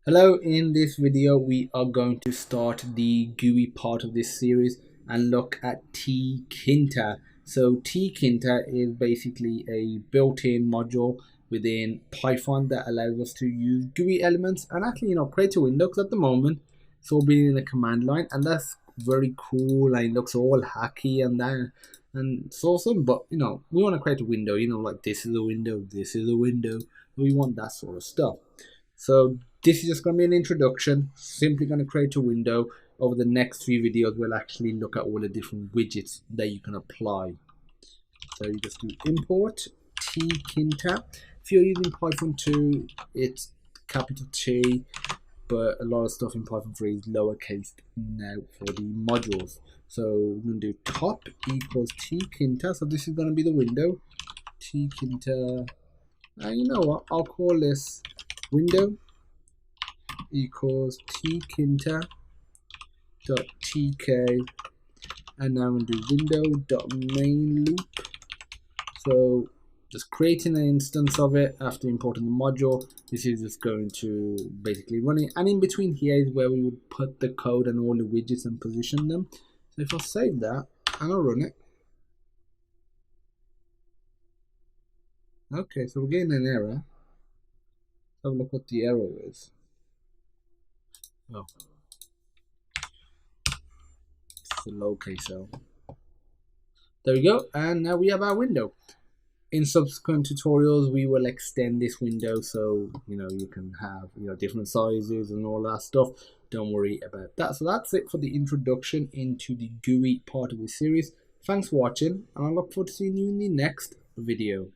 Hello, in this video we are going to start the GUI part of this series and look at tkinter. So tkinter is basically a built-in module within Python that allows us to use GUI elements and actually create a window, because at the moment it's all being in the command line and that's very cool and it looks all hacky and that and it's awesome, but we want to create a window, like this is a window, this is a window. We want that sort of stuff. So this is just going to be an introduction, simply going to create a window. Over the next few videos we'll actually look at all the different widgets that you can apply. So you just do import tkinter. If you're using Python 2 it's capital T, but a lot of stuff in Python 3 is lowercase now for the modules. So we're going to do top equals tkinter. So this is going to be the window, tkinter, and you know what, I'll call this window equals tkinter dot tk, and now I'm going to do window dot main loop. So just creating an instance of it after importing the module. This is just going to basically run it, and in between here is where we would put the code and all the widgets and position them. So if I save that and I'll run it, okay, so we're getting an error. Have a look what the error is. Oh, it's a lowercase L. There we go, and now we have our window. In subsequent tutorials we will extend this window so you can have different sizes and all that stuff. Don't worry about that. So that's it for the introduction into the GUI part of this series. Thanks for watching and I look forward to seeing you in the next video.